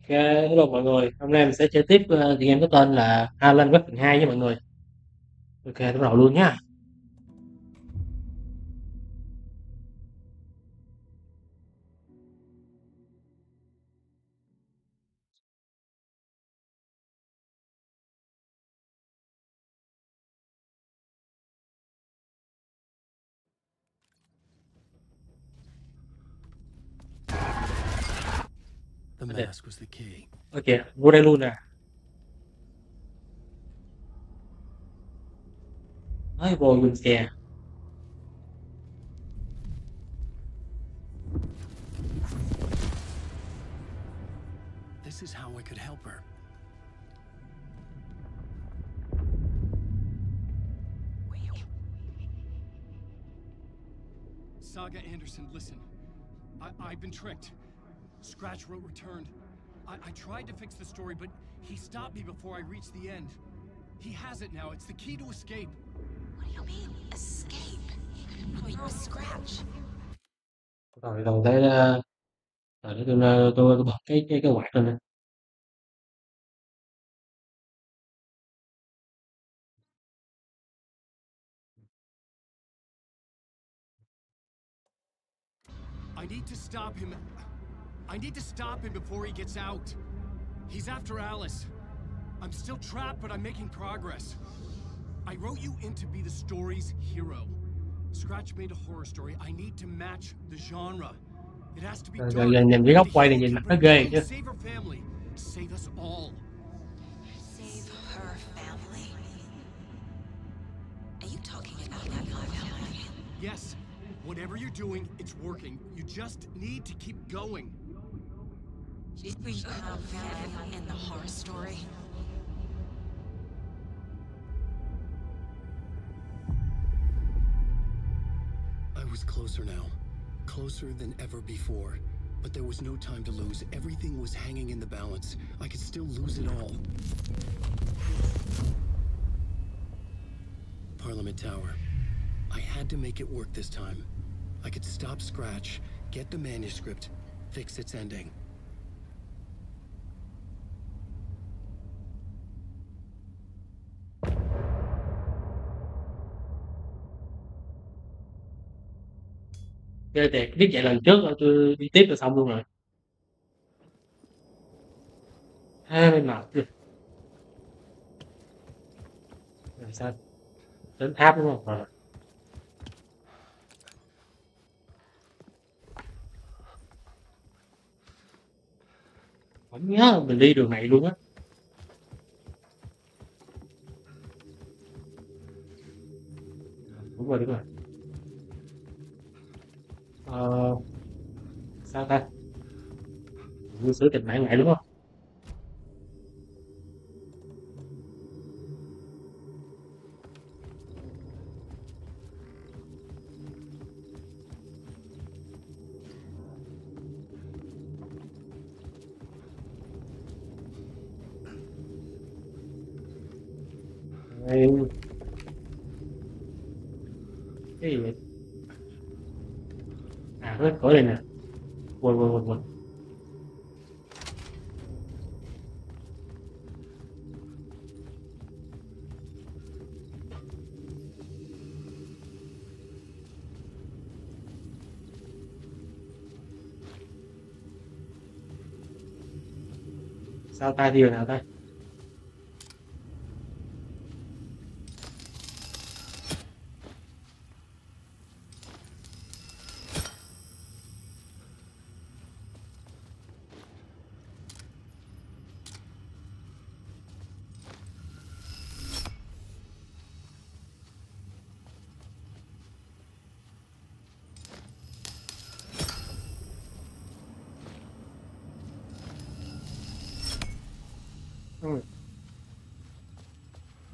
Hello mọi người, hôm nay mình sẽ chơi tiếp thì game có tên là Alan Web 2 với mọi người. Ok, bắt đầu luôn nhá. The mask was the key. Ok, vô đây luôn nè. Nói vô dùng kìa. This is how I could help her. Saga Anderson, listen. I've been tricked. Scratch wrote returned. I tried to fix the story, but he stopped me before I reached the end. He has it now. It's the key to escape. What do you mean, escape? Oh, you're a Scratch. Rồi đầu thấy rồi tôi bật cái quạt lên nè. I need to stop him. I need to stop him before he gets out. He's after Alice. I'm still trapped, but I'm making progress. I wrote you in to be the story's hero. Scratch made a horror story. I need to match the genre. It has to be Rồi, dark. nhìn cái I góc need a quay này hero nhìn who mặt can nó bring ghê joy, chứ. save her family, save us all. Save her family? Are you talking about that family? Yes, whatever you're doing, it's working. You just need to keep going. We have them in the horror story. I was closer now. Closer than ever before. But there was no time to lose. Everything was hanging in the balance. I could still lose it all. Parliament Tower. I had to make it work this time. I could stop Scratch, get the manuscript, fix its ending. Chơi thì biết vậy lần trước rồi tôi đi tiếp là xong luôn rồi. Mới mệt rồi. Rồi sao? Đến tháp đúng không? Rồi. Không nhớ mình đi đường này luôn á. Đúng rồi. Ờ, sao ta? Như sửa kịch bản lại đúng không? Đây. Cái gì vậy? À, cái khỏi đây nè. Quên. Sao ta đi rồi nào ta? Ừ.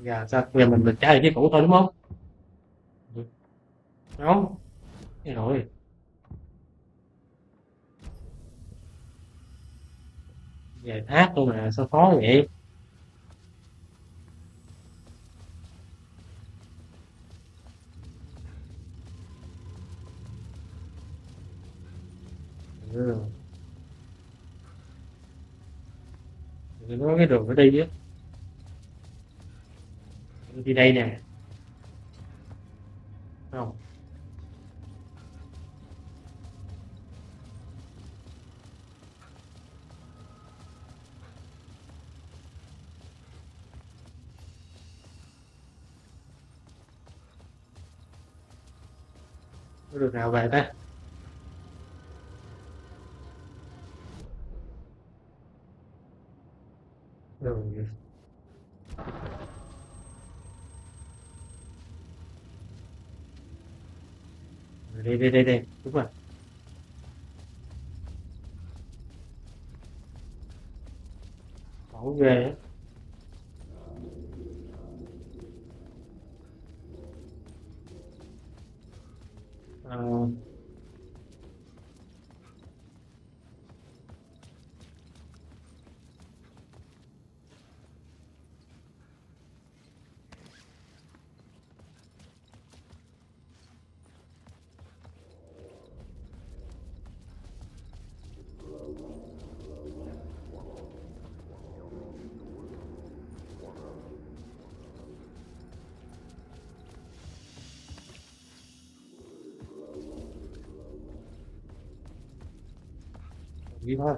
Dạ sao? Giờ mình trả lại cái cũ thôi đúng không? Ừ. Không. Cái rồi. Về tháp thôi mà sao khó vậy? Ừ. nó có cái đường phải đi á, đi đây nè, không? Có đường nào về ta? Đường đây, đúng rồi. Không ghê á. Ờ, đi thôi.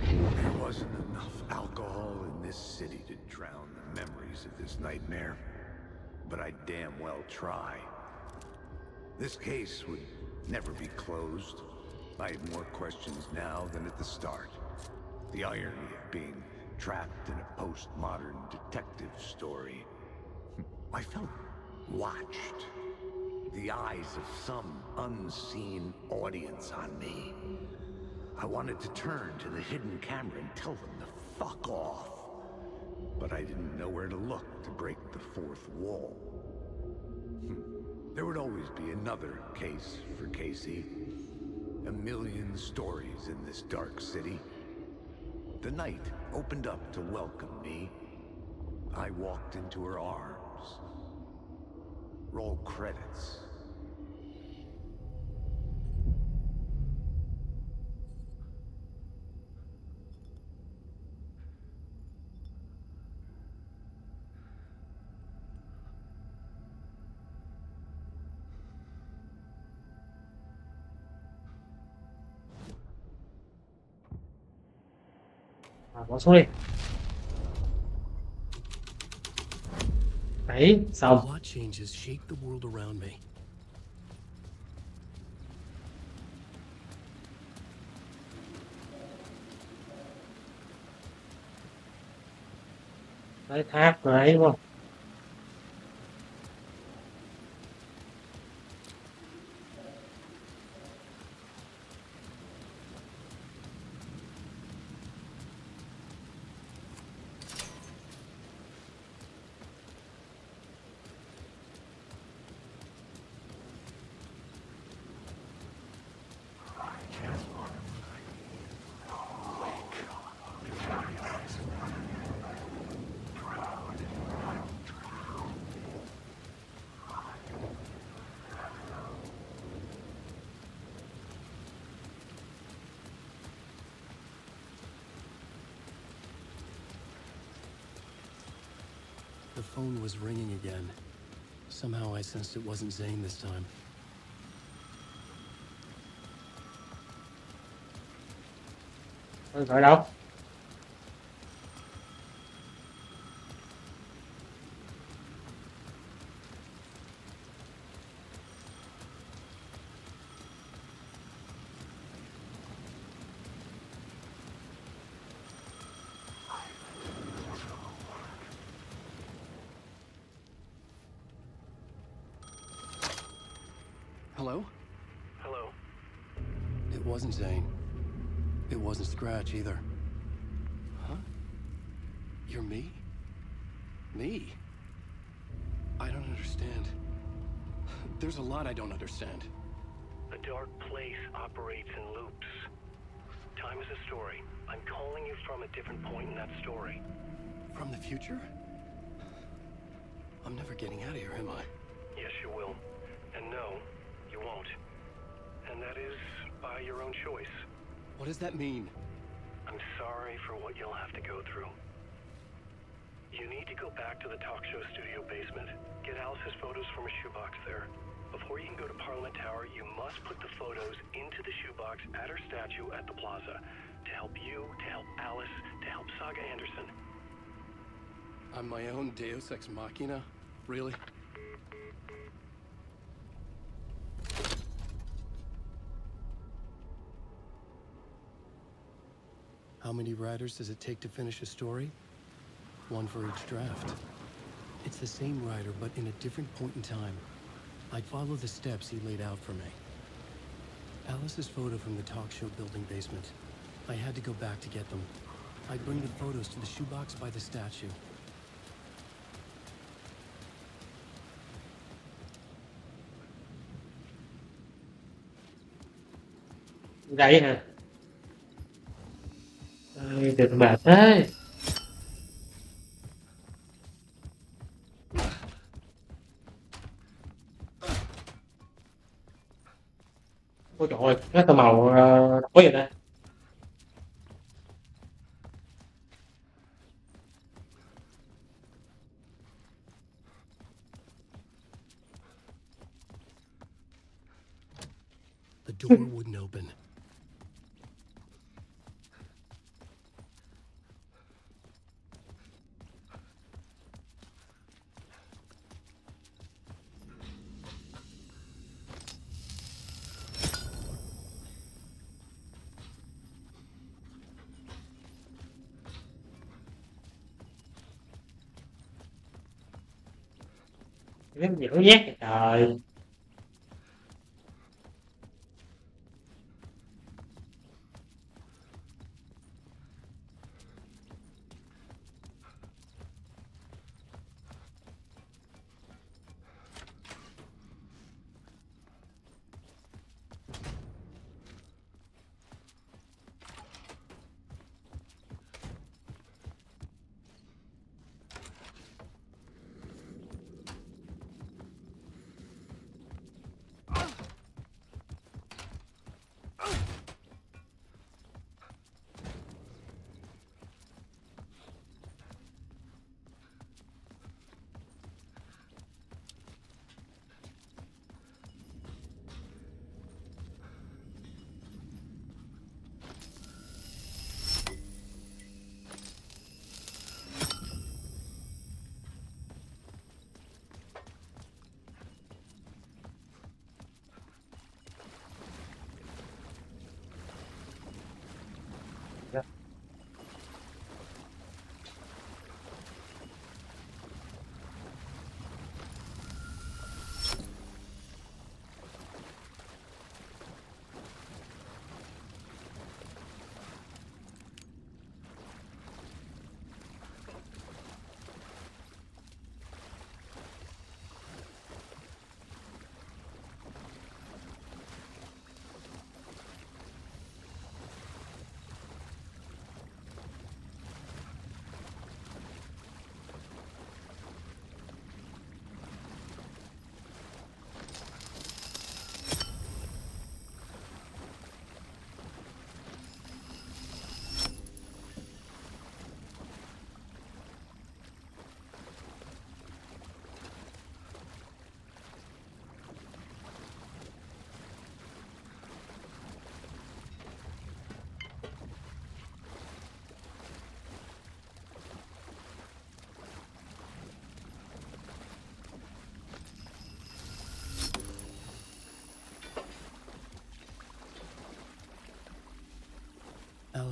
There wasn't enough alcohol in this city to drown the memories of this nightmare, but I damn well try. This case would never be closed. I have more questions now than at the start. The irony of being trapped in a postmodern detective story. I felt watched. The eyes of some unseen audience on me. I wanted to turn to the hidden camera and tell them to fuck off. But I didn't know where to look to break the fourth wall. There would always be another case for Casey. A million stories in this dark city. The night opened up to welcome me. I walked into her arms. Roll credits. Bỏ xuống đi. Đấy, A xong. lot changes shape the world around me. Đấy, tháp rồi đấy, đúng không? The phone was ringing again. Somehow I sensed it wasn't Zane this time. Ở đâu? Hello? Hello. It wasn't Zane. It wasn't Scratch either. Huh? You're me? Me? I don't understand. There's a lot I don't understand. A dark place operates in loops. Time is a story. I'm calling you from a different point in that story. From the future? I'm never getting out of here, am I? Yes, you will. And no, you won't. And that is by your own choice. What does that mean? I'm sorry for what you'll have to go through. You need to go back to the talk show studio basement. Get Alice's photos from a shoebox there. Before you can go to Parliament Tower, you must put the photos into the shoebox at her statue at the plaza. To help you, to help Alice, to help Saga Anderson. I'm my own Deus Ex Machina? Really? How many writers does it take to finish a story? One for each draft. It's the same writer, but in a different point in time. I'd follow the steps he laid out for me. Alice's photo from the talk show building basement. I had to go back to get them. I'd bring the photos to the shoebox by the statue. Vậy hả? Ôi, đừng mệt thế. Ôi trời ơi, nó tao màu đỏ vậy ta. The door wouldn't open. Cái gì nó nhát vậy trời.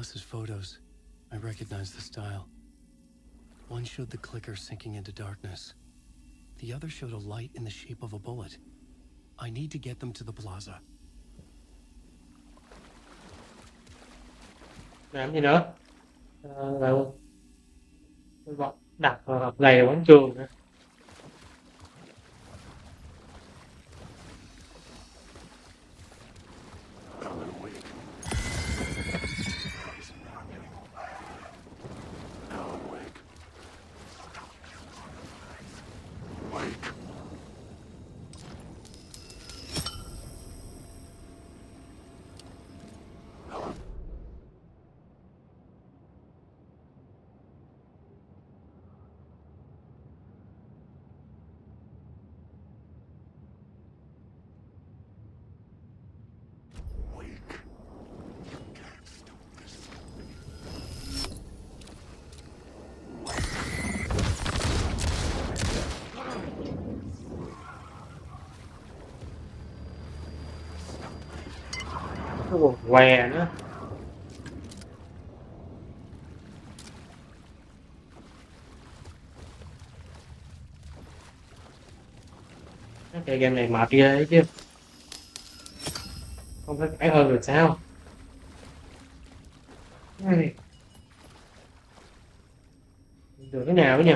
Alice's photos. I recognized the style. One showed the clicker sinking into darkness. The other showed a light in the shape of a bullet. I need to get them to the plaza. Làm gì nữa? Là bọn đặt hộp giày ở quán trường nữa. Nó còn què nữa. Cái game này mệt ghê ấy chứ. Không phải cãi hơn rồi sao? Này. Được cái nào nữa nhỉ?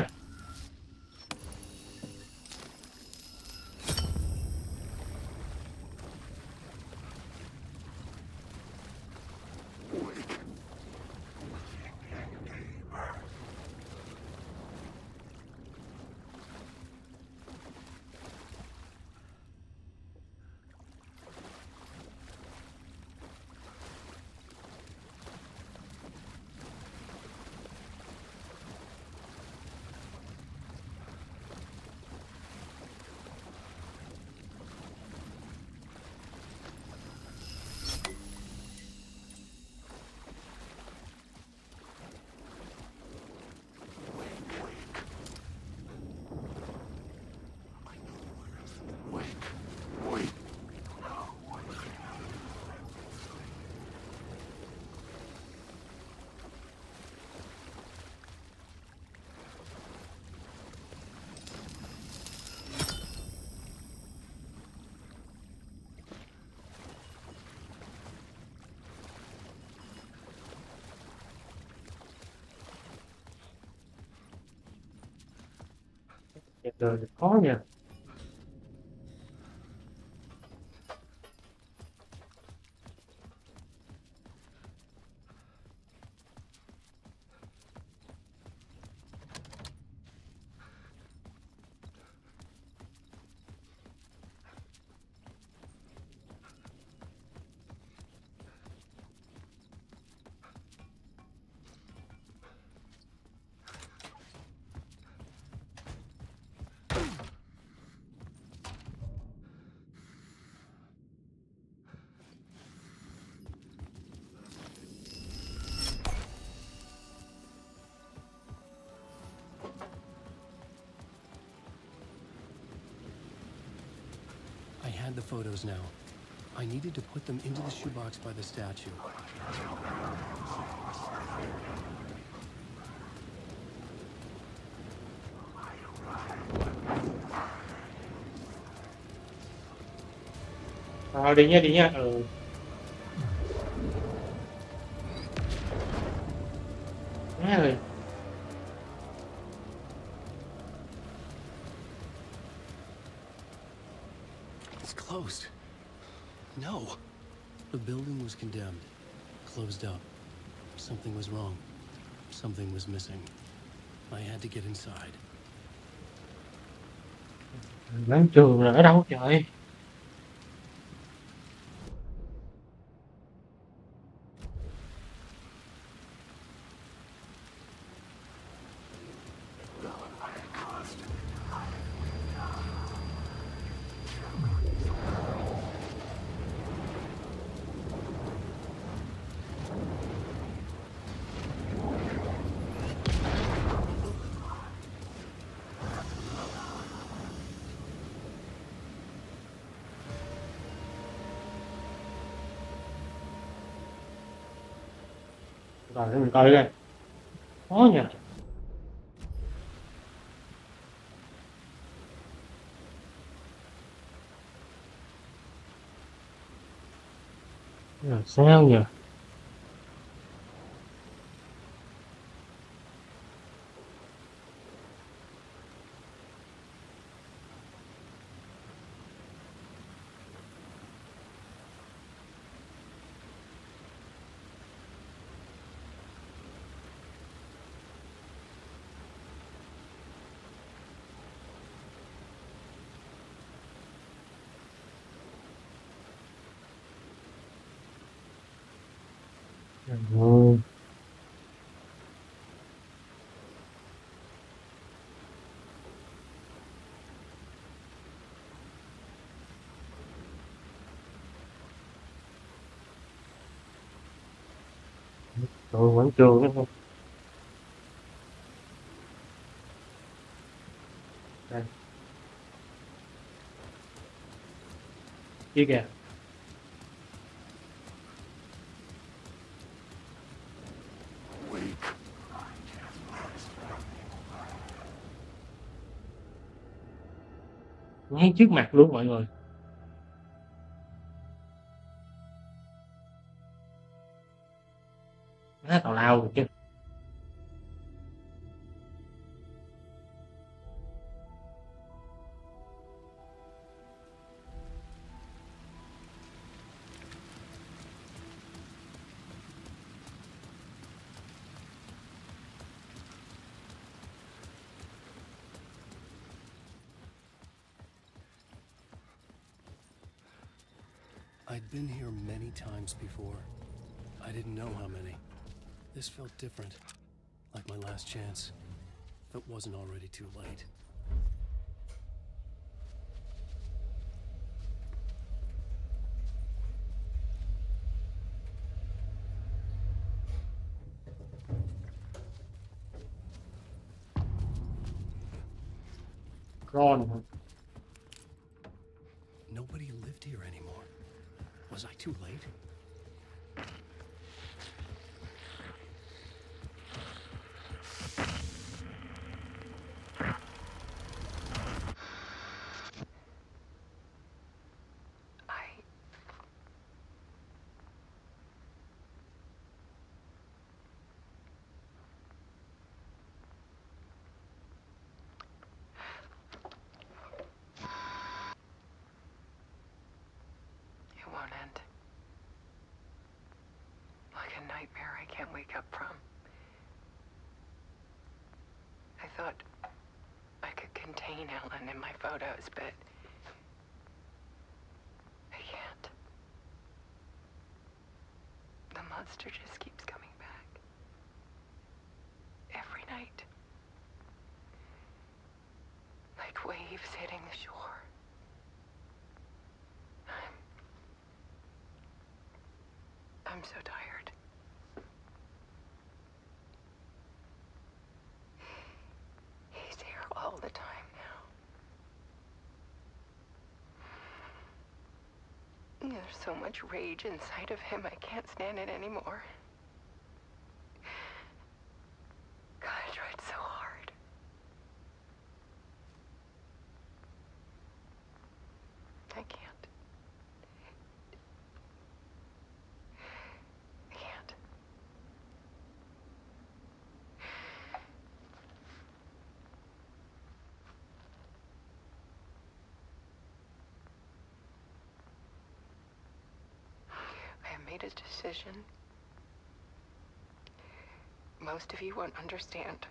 Đẹp đời thì khó nhỉ. I had the photos now. I needed to put them into the shoebox by the statue. Đi nha, đi nha. Ừ. Má ơi. It's closed. No. The building was condemned. Closed up. Something was wrong. Something was missing. I had to get inside. Quán trường là ở đâu trời? Rồi để mình coi coi. Khó nhỉ. Rồi sao nhỉ? Rồi. Tôi vẫn chưa cái không. Đây. Kia kìa. Ngay trước mặt luôn mọi người. Má tào lao rồi chứ. I'd been here many times before. I didn't know how many. This felt different, like my last chance, if it wasn't already too late. Ron. Nobody lived here anymore. Was I too late? It won't end. Like a nightmare I can't wake up from. I thought I could contain Ellen in my photos, but I can't. The monster just keeps coming back. Every night. Like waves hitting the shore. I'm so tired. He's here all the time now. There's so much rage inside of him, I can't stand it anymore. God, I tried so hard. I can't. I can't. I have made a decision. Most of you won't understand.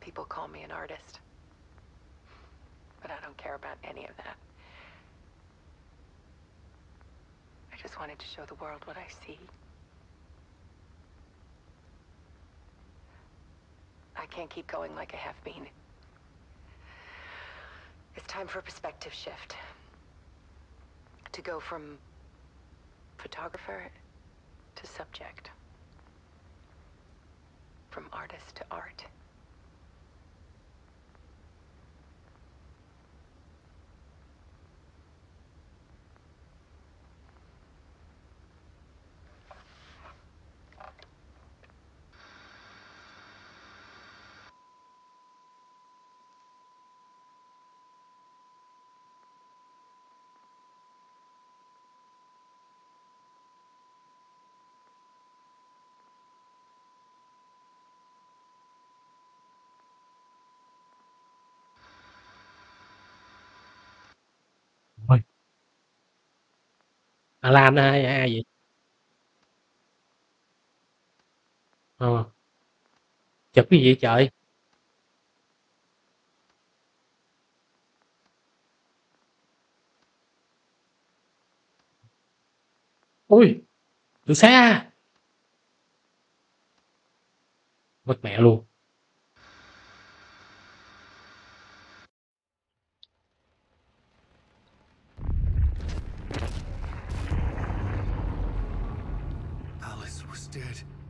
People call me an artist, but I don't care about any of that. I just wanted to show the world what I see. I can't keep going like I have been. It's time for a perspective shift. To go from photographer to subject. From artist to art. Alan hay ai vậy? Chụp cái gì trời? Ui, từ xa. Mất mẹ luôn.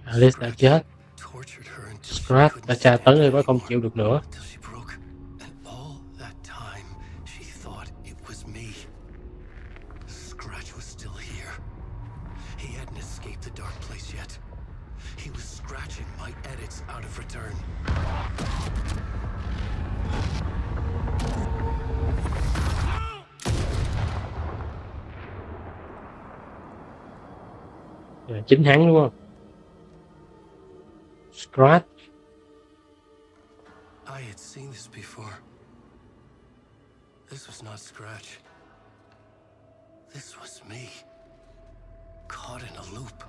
Alice đã chết. Scratch đã tra tấn đi mới không chịu được nữa. Chính hắn đúng không? Scratch. I had seen this before. This was not Scratch. This was me. Caught in a loop.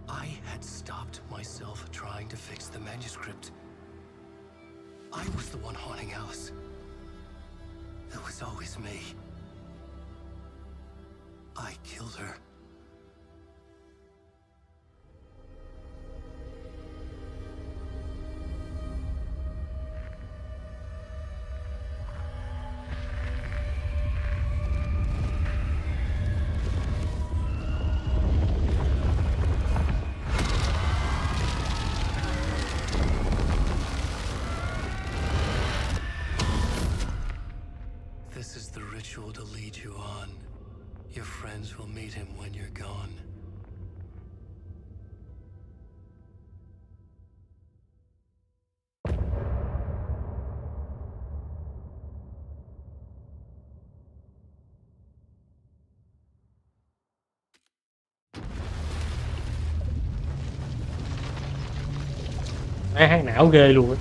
I had stopped myself trying to fix the manuscript. I was the one haunting Alice. It was always me. I killed her. This is the ritual to lead you on. Your friends will meet him when you're gone. Má hắn não ghê luôn á.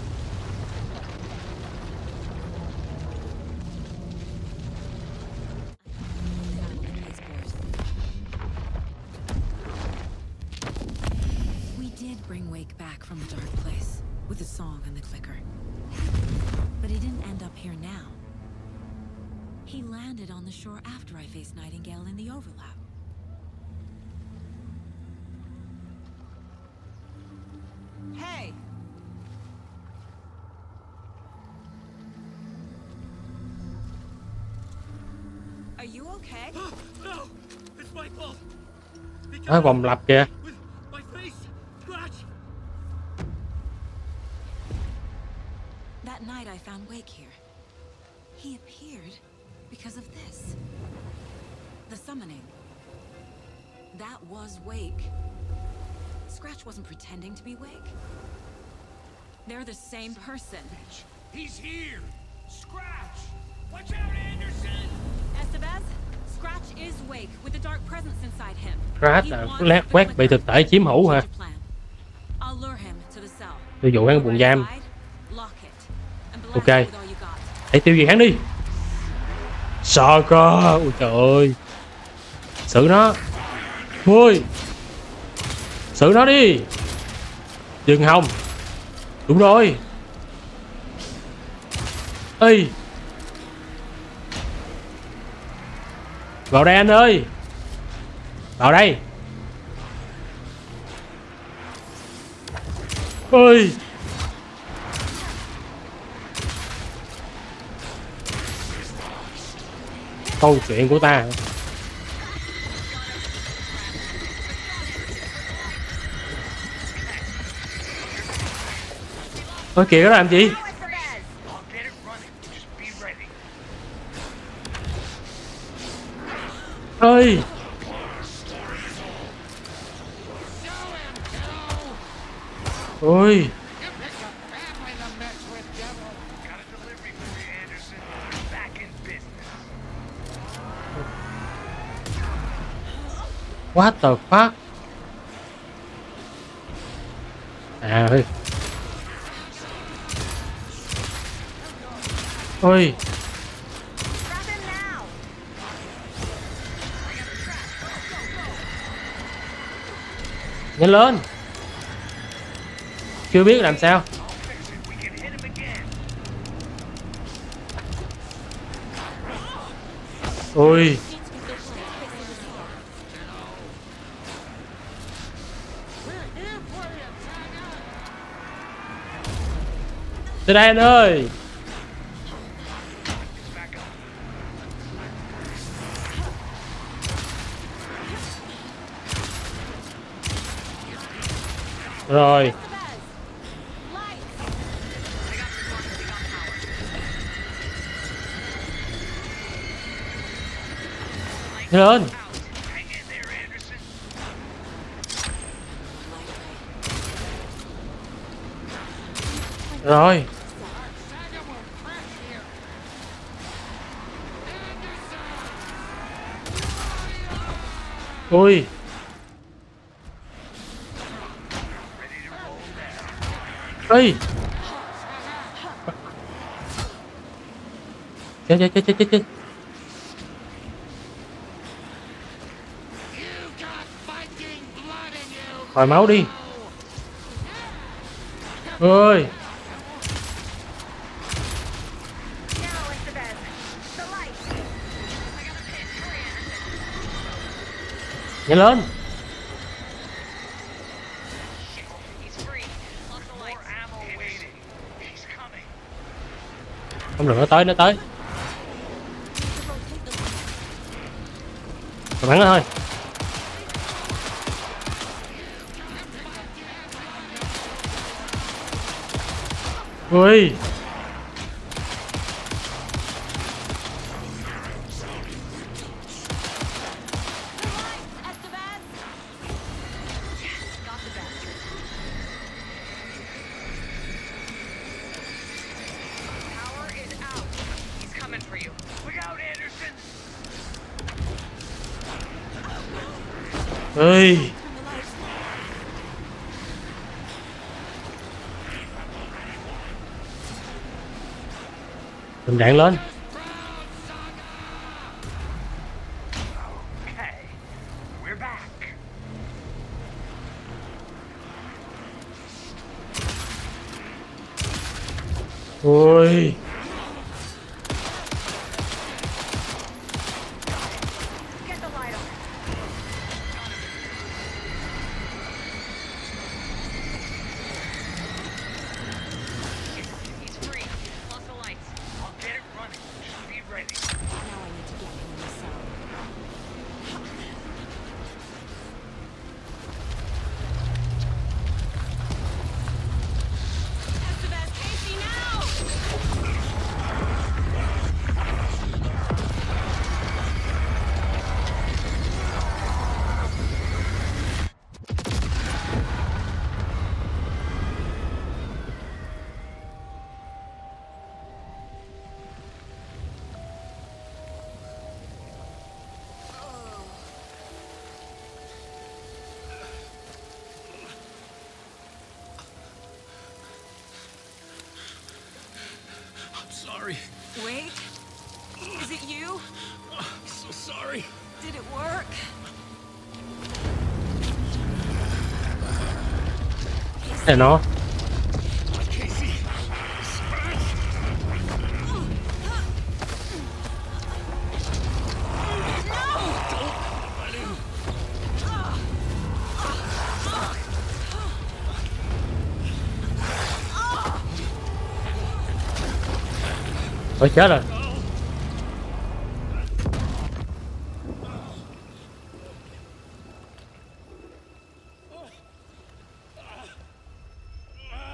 Đó, vòng lặp kìa. That night I found Wake here. He appeared because of this. The summoning. That was Wake. Scratch wasn't pretending to be Wake. They're the same person. He's here! Scratch! Watch out, Anderson! Estevez, Scratch is Wake with the dark presence inside him. Scratch là lát quét bị thực thể chiếm hữu hả? Tôi dụ hắn buồng giam. Ok. Hãy tiêu diệt hắn đi. Sợ cơ. Ôi trời ơi. Xử nó. Ôi. Xử nó đi. Dừng hông. Đúng rồi. Ê. Vào đây anh ơi. Vào đây. Ôi. Câu chuyện của ta. Ôi kìa nó làm gì? Ơi. Ôi. What the fuck? À ơi. Ôi. Nhanh lên. Chưa biết làm sao. Ui. Tới đây anh ơi. Rồi. Lên. Rồi. Ui. Ê. Chết. Hồi máu đi. Ơi. Nhanh lên. Không được, nó tới. Bắn nó thôi. Ui. Ơi. Mình đạn lên. Ôi. Sorry. Wait. Is it you? So sorry. Did it work? Để nó. Ôi chết rồi.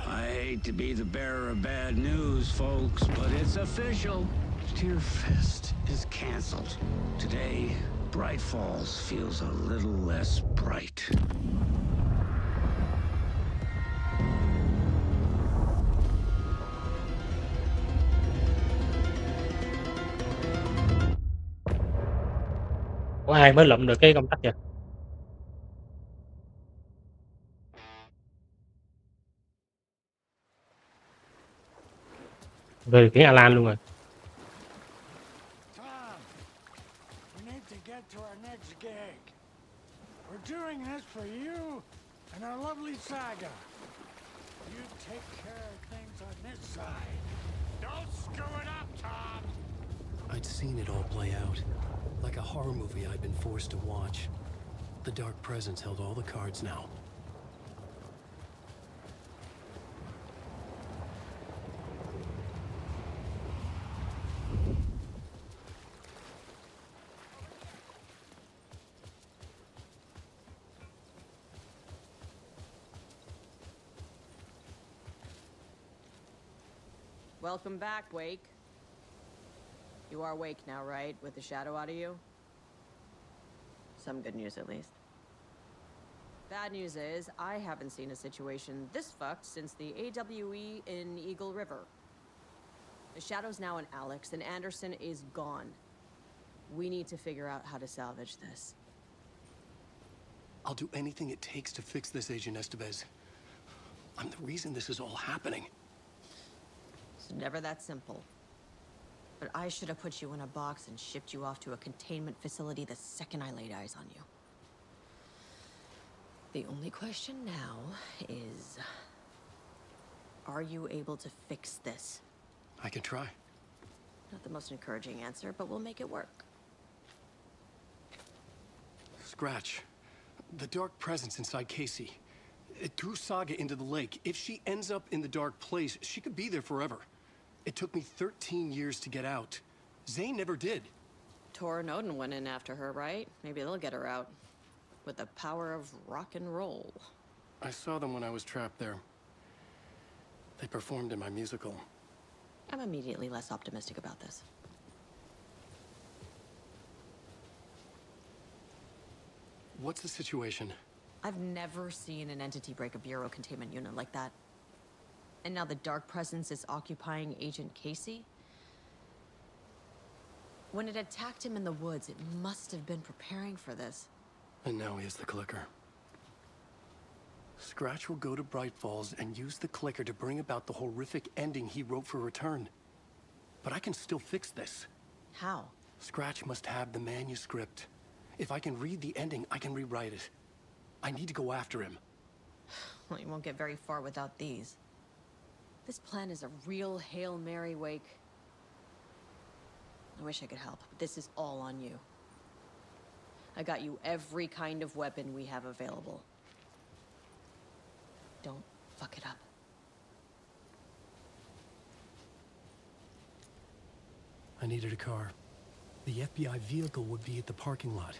I hate to be the bearer of bad news, folks, but it's official. Tear Fest is canceled. Today, Bright Falls feels a little less bright. Có ai mới lụm được cái công tắc vậy? Về tiếng Alan luôn rồi. Tom, we need to get to our next gig. We're doing this for you and our lovely Saga. You take care of things on this side. Don't screw it up, Tom! I'd seen it all play out. Like a horror movie I'd been forced to watch. The Dark Presence held all the cards now. Welcome back, Wake. You are awake now, right? With the shadow out of you? Some good news, at least. Bad news is, I haven't seen a situation this fucked since the AWE in Eagle River. The shadow's now in Alex, and Anderson is gone. We need to figure out how to salvage this. I'll do anything it takes to fix this, Agent Estevez. I'm the reason this is all happening. It's never that simple. But I should have put you in a box and shipped you off to a containment facility the second I laid eyes on you. The only question now is... are you able to fix this? I can try. Not the most encouraging answer, but we'll make it work. Scratch. The Dark Presence inside Casey. It threw Saga into the lake. If she ends up in the Dark Place, she could be there forever. It took me 13 years to get out. Zane never did. Tor and Odin went in after her, right? Maybe they'll get her out. With the power of rock and roll. I saw them when I was trapped there. They performed in my musical. I'm immediately less optimistic about this. What's the situation? I've never seen an entity break a bureau containment unit like that. And now the Dark Presence is occupying Agent Casey? When it attacked him in the woods, it must have been preparing for this. And now he has the clicker. Scratch will go to Bright Falls and use the clicker to bring about the horrific ending he wrote for Return. But I can still fix this. How? Scratch must have the manuscript. If I can read the ending, I can rewrite it. I need to go after him. Well, you won't get very far without these. This plan is a real Hail Mary, Wake. I wish I could help, but this is all on you. I got you every kind of weapon we have available. Don't fuck it up. I needed a car. The FBI vehicle would be at the parking lot.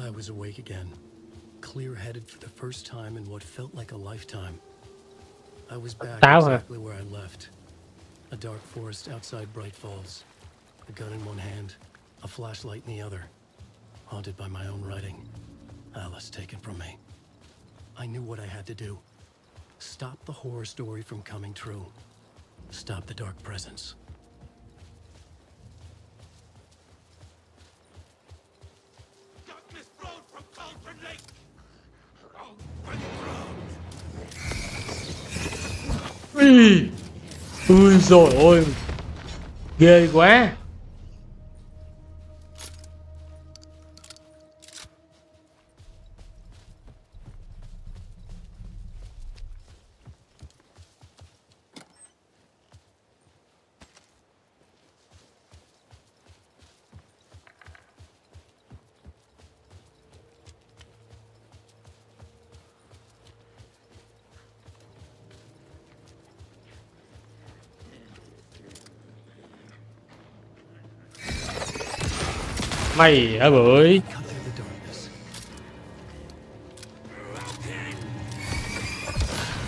I was awake again, clear-headed for the first time in what felt like a lifetime. I was back exactly where I left. A dark forest outside Bright Falls. A gun in one hand, a flashlight in the other. Haunted by my own writing. Alice taken from me. I knew what I had to do. Stop the horror story from coming true. Stop the Dark Presence. Ui dồi ôi, ghê quá. Mày hả bưởi? Cut through the darkness.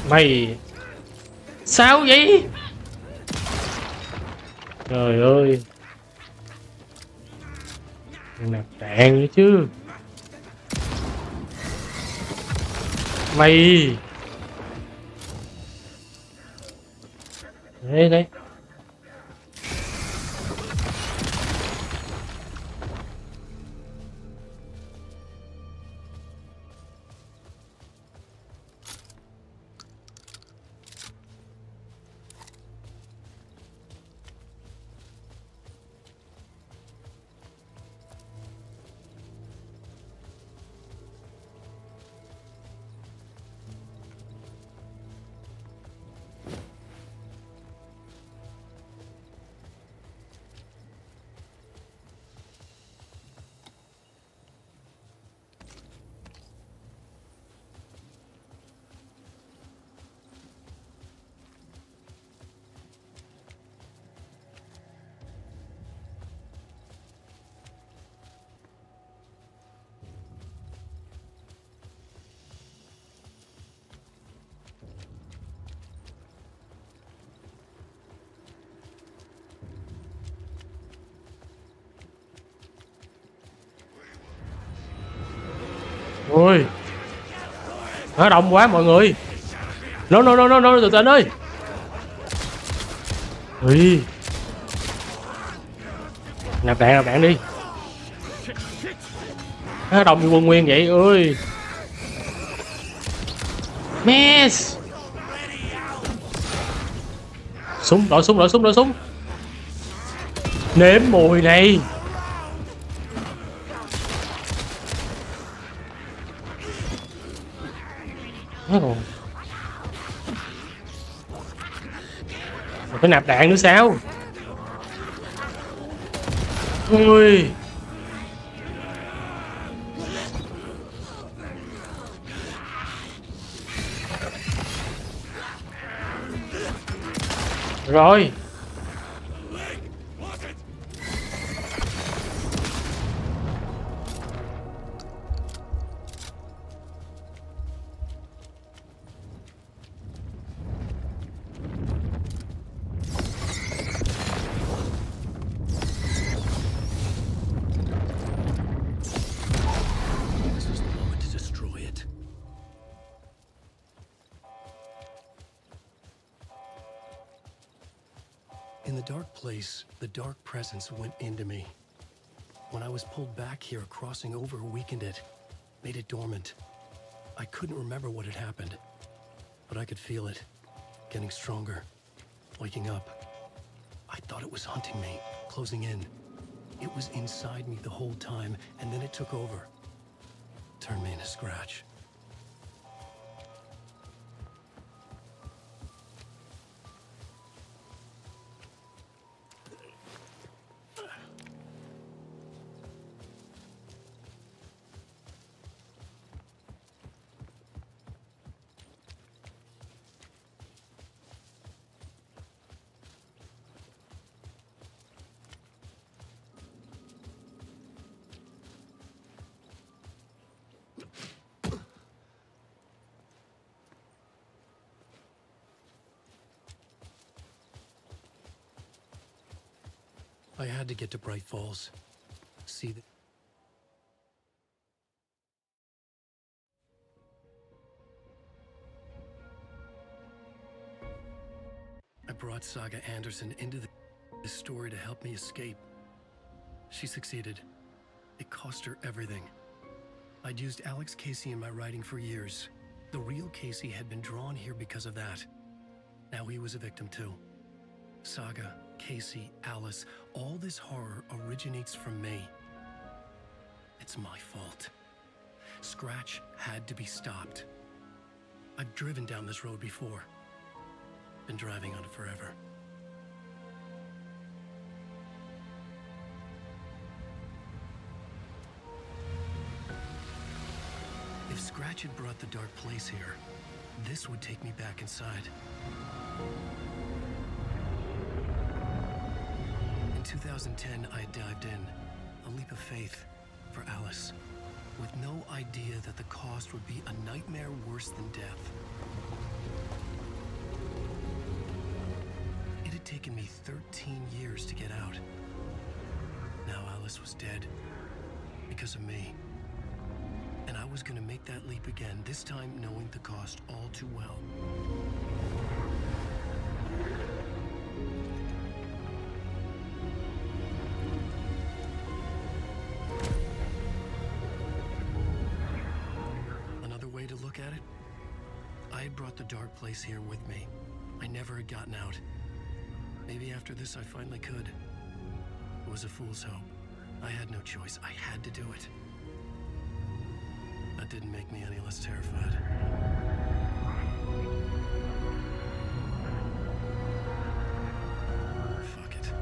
Mày sao vậy? Trời ơi, nạp đạn nữa chứ. Mày đấy đấy. Ôi, nó đông quá mọi người. No, từ từ anh ơi. Ui, nạp đạn đi. Nó đông như quân nguyên vậy ơi. Mess. Súng, đổi súng. Nếm mùi này. Phải nạp đạn nữa sao? Ui. Rồi. In the dark place, the dark presence went into me. When I was pulled back here, crossing over weakened it, made it dormant. I couldn't remember what had happened, but I could feel it, getting stronger, waking up. I thought it was hunting me, closing in. It was inside me the whole time, and then it took over. Turned me into scratch. I had to get to Bright Falls. See the... I brought Saga Anderson into this story to help me escape. She succeeded. It cost her everything. I'd used Alex Casey in my writing for years. The real Casey had been drawn here because of that. Now he was a victim too. Saga, Casey, Alice, all this horror originates from me. It's my fault. Scratch had to be stopped. I've driven down this road before. Been driving on it forever. If Scratch had brought the dark place here, this would take me back inside. In 2010, I dived in, a leap of faith for Alice, with no idea that the cost would be a nightmare worse than death. It had taken me 13 years to get out. Now Alice was dead because of me. And I was gonna make that leap again, this time knowing the cost all too well. Another way to look at it, I had brought the dark place here with me. I never had gotten out. Maybe after this I finally could. It was a fool's hope. I had no choice. I had to do it. That didn't make me any less terrified. Fuck it.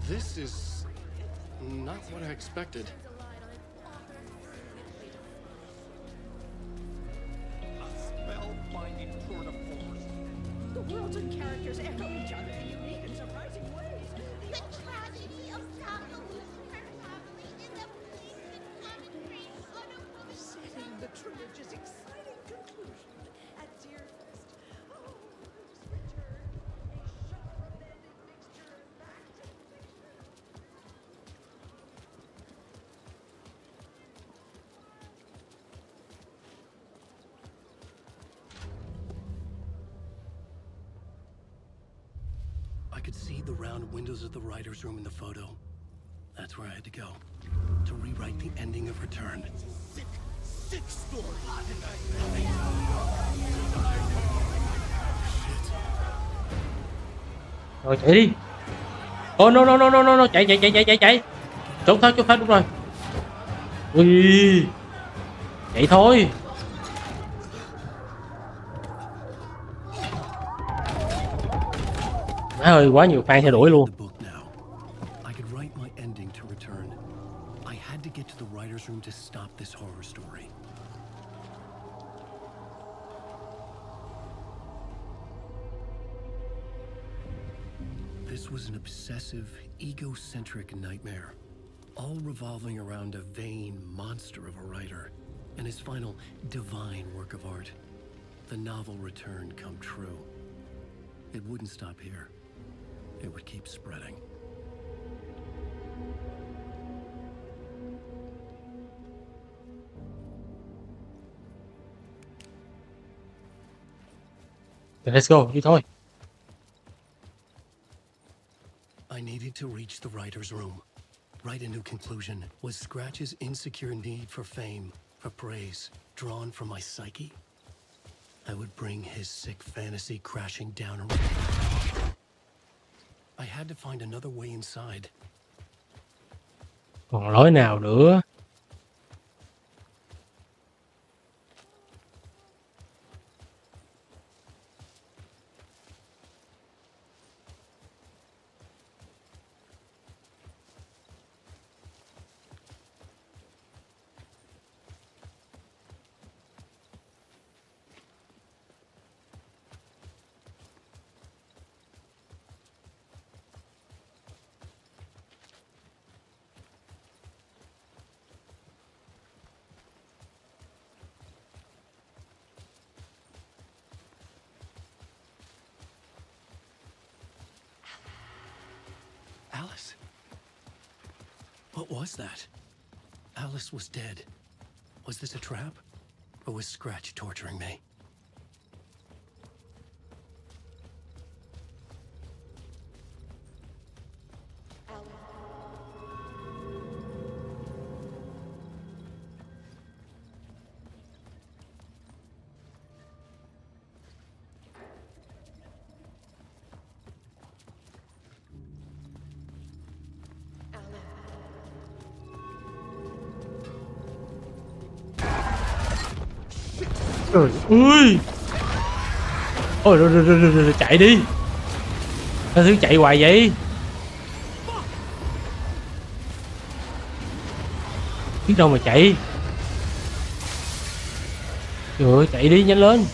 This is not what I expected. A spellbinding tour de force. The worlds and characters echo each other in unique and surprising ways. The tragedy of Revolution her family in the police and commentary on a woman. Setting the trilogy's exciting conclusion at Deerfest. Oh, Luke's return, a genre-bending mixture of fact and fiction. I could see the round windows of the writer's room in the photo. That's where I had to go, to rewrite the ending of Return. Sick story. Rồi chạy đi. Oh no no no no no, chạy chạy chạy chạy chạy chạy. Trốn thoát đúng rồi. Ui. Chạy thôi. Má ơi, quá nhiều fan theo đuổi luôn. I could write my ending to Return. I had to get to the writer's room to stop this horror story. This was an obsessive, egocentric nightmare, all revolving around a vain monster of a writer and his final divine work of art, the novel Return come true. It wouldn't stop here. It would keep spreading. Let's go, đi thôi. I needed to reach the writer's room. Write a new conclusion. Was Scratch's insecure need for fame, for praise, drawn from my psyche? I would bring his sick fantasy crashing down around. I had to find another way inside. Còn lối nào nữa? Alice? What was that? Alice was dead. Was this a trap? Or was Scratch torturing me? Trời ơi. Ôi rồi, chạy đi. Sao thứ chạy hoài vậy? Biết đâu mà chạy. Trời ơi, chạy đi nhanh lên.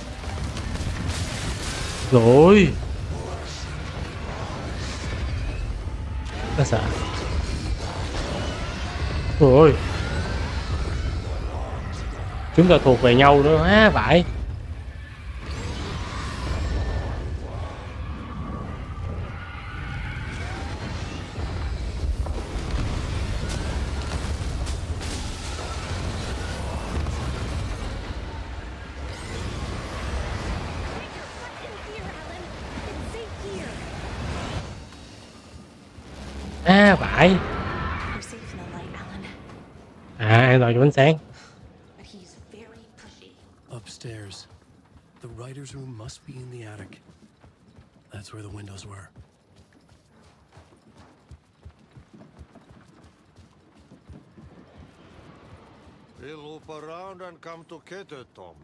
Rồi. Ta sợ. Rồi. Chúng ta thuộc về nhau nữa á, vãi. À vãi. À an toàn cho ánh sáng. Upstairs. The writer's room must be in the attic. That's where the windows were. We'll loop around and come together, Tom.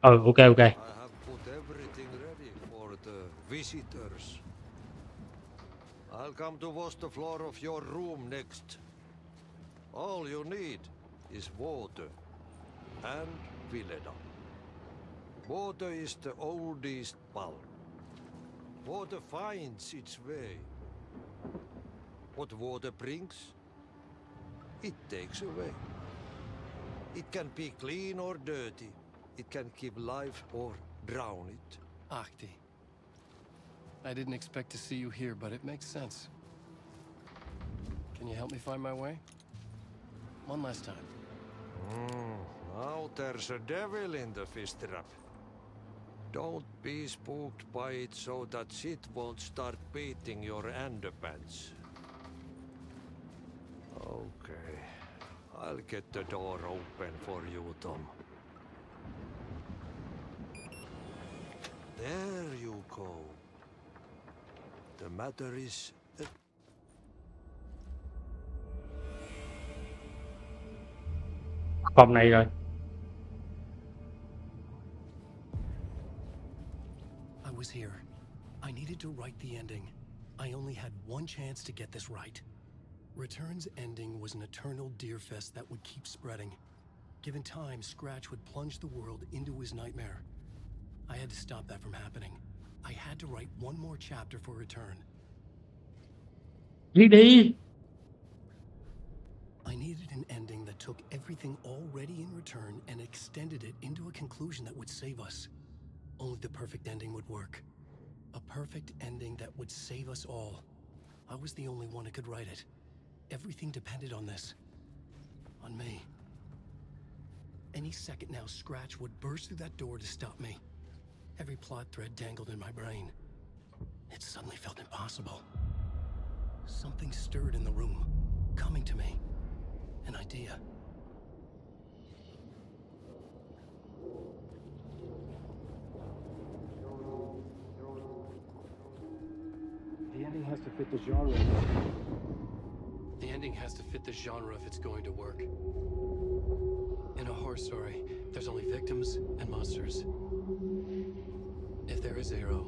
Ok. I have put everything ready for the visitors. I'll come to wash the floor of your room next. All you need is water and Vileda. Water is the oldest bulb. Water finds its way. What water brings, it takes away. It can be clean or dirty. It can keep life or drown it. Ahti. I didn't expect to see you here, but it makes sense. Can you help me find my way? One last time. Now there's a devil in the fish trap. Don't be spooked by it so that shit won't start beating your underpants. Okay. I'll get the door open for you, Tom. There you go. The matter is... Phòng này rồi. I was here. I needed to write the ending. I only had one chance to get this right. Return's ending was an eternal deer fest that would keep spreading. Given time, Scratch would plunge the world into his nightmare. I had to stop that from happening. I had to write one more chapter for Return. Viết đi. I needed an ending that took everything already in Return and extended it into a conclusion that would save us. Only the perfect ending would work. A perfect ending that would save us all. I was the only one who could write it. Everything depended on this. On me. Any second now, Scratch would burst through that door to stop me. Every plot thread dangled in my brain. It suddenly felt impossible. Something stirred in the room, coming to me. An idea. The ending has to fit the genre. The ending has to fit the genre if it's going to work. In a horror story, there's only victims and monsters. If there is a hero,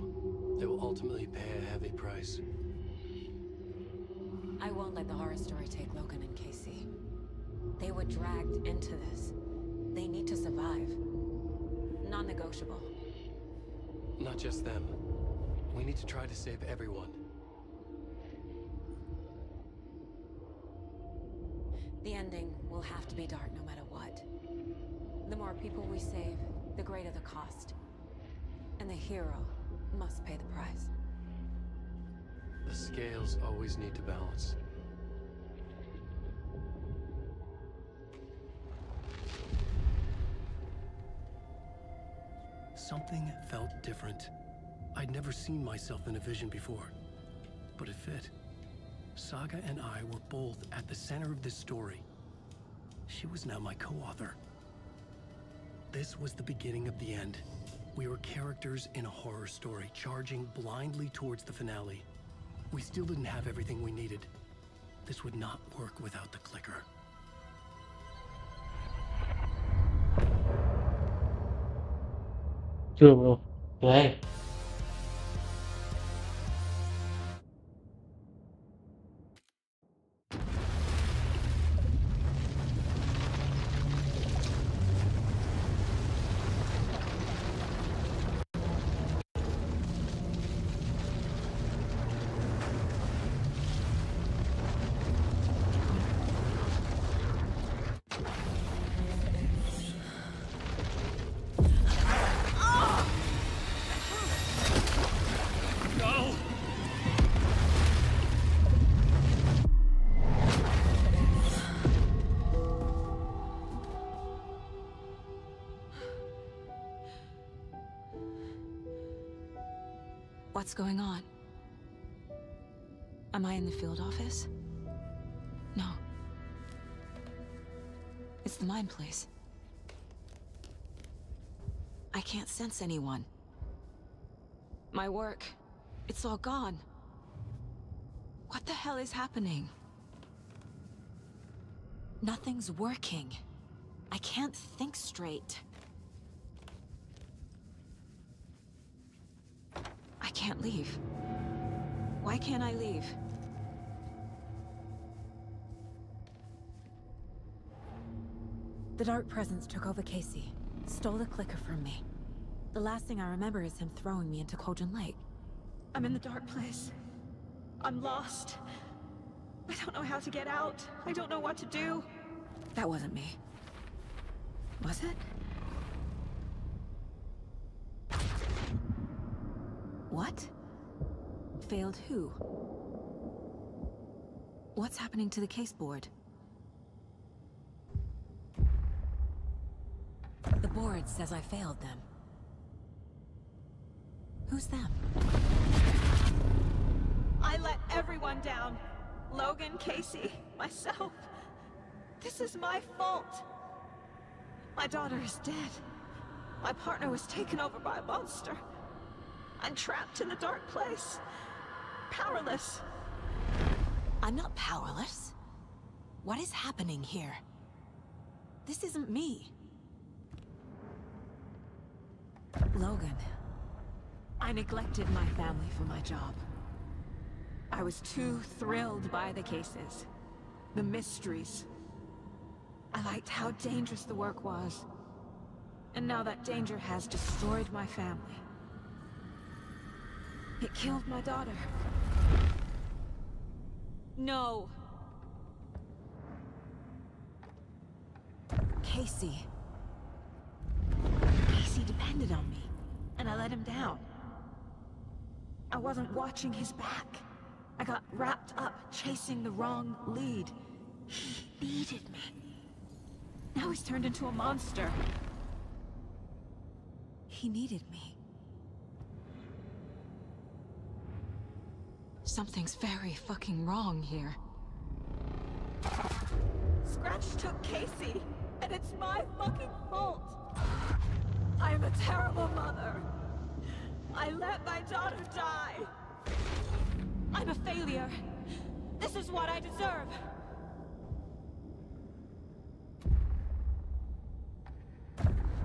they will ultimately pay a heavy price. I won't let the horror story take Logan and Casey. They were dragged into this. They need to survive. Non-negotiable. Not just them. We need to try to save everyone. The ending will have to be dark no matter what. The more people we save, the greater the cost. And the hero must pay the price. The scales always need to balance. Something felt different. I'd never seen myself in a vision before, but it fit. Saga and I were both at the center of this story. She was now my co-author. This was the beginning of the end. We were characters in a horror story, charging blindly towards the finale. We still didn't have everything we needed. This would not work without the clicker. Chưa luôn. Đây. What's going on? Am I in the field office? No. It's the mine place. I can't sense anyone. My work, it's all gone. What the hell is happening? Nothing's working. I can't think straight. I can't leave. Why can't I leave? The dark presence took over Casey, stole the clicker from me. The last thing I remember is him throwing me into Cauldron Lake. I'm in the dark place. I'm lost. I don't know how to get out. I don't know what to do. That wasn't me. Was it? What? Failed who? What's happening to the case board? The board says I failed them. Who's them? I let everyone down. Logan, Casey, myself. This is my fault. My daughter is dead. My partner was taken over by a monster. I'm trapped in the dark place. Powerless. I'm not powerless. What is happening here? This isn't me. Logan. I neglected my family for my job. I was too thrilled by the cases. The mysteries. I liked how dangerous the work was. And now that danger has destroyed my family. It killed my daughter. No. Casey. Casey depended on me, and I let him down. I wasn't watching his back. I got wrapped up chasing the wrong lead. He needed me. Now he's turned into a monster. He needed me. Something's very fucking wrong here. Scratch took Casey, and it's my fucking fault. I am a terrible mother. I let my daughter die. I'm a failure. This is what I deserve.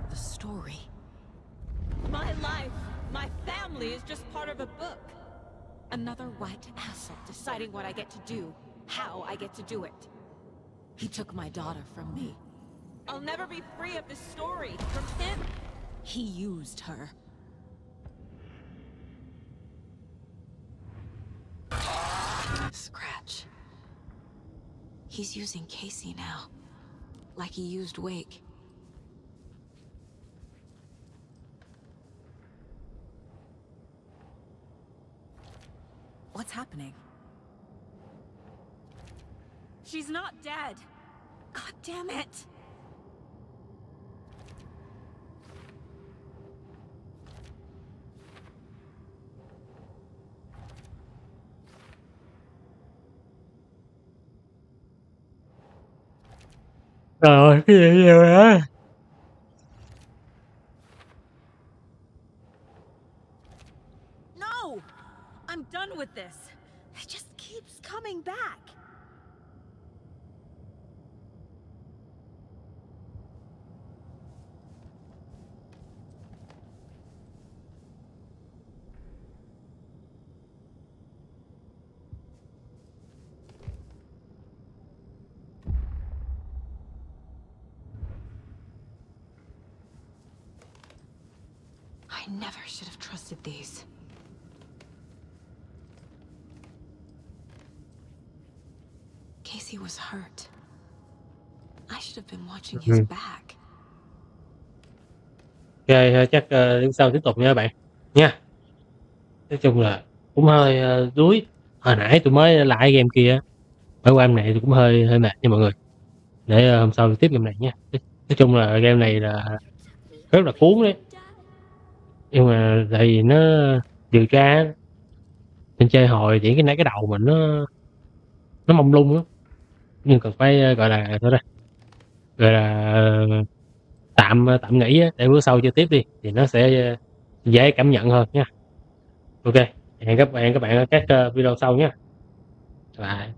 The story. My life, my family is just part of a book. Another white asshole deciding what I get to do, how I get to do it. He took my daughter from me. I'll never be free of this story from him. He used her. Scratch. He's using Casey now, like he used Wake. What's happening? She's not dead. God damn it. Trời ơi, cái gì vậy vậy? No! I'm done with this. It just keeps coming back. never should have trusted these. Casey was hurt. I should have been watching his back. Ok, chắc đến sau tiếp tục nha các bạn nha. Nói chung là cũng hơi đuối. Hồi nãy tôi mới lại game kia, mới qua game này tôi cũng hơi mệt nha mọi người. Để hôm sau tiếp game này nha. Nói chung là game này là rất là cuốn đấy. Nhưng mà tại vì nó điều tra mình chơi hồi chỉ cái đầu mình nó mông lung á, nhưng cần phải gọi là thôi đây, gọi là tạm nghỉ á, để bữa sau chơi tiếp đi thì nó sẽ dễ cảm nhận hơn nha. Ok, hẹn các bạn ở các video sau nhé. Bye.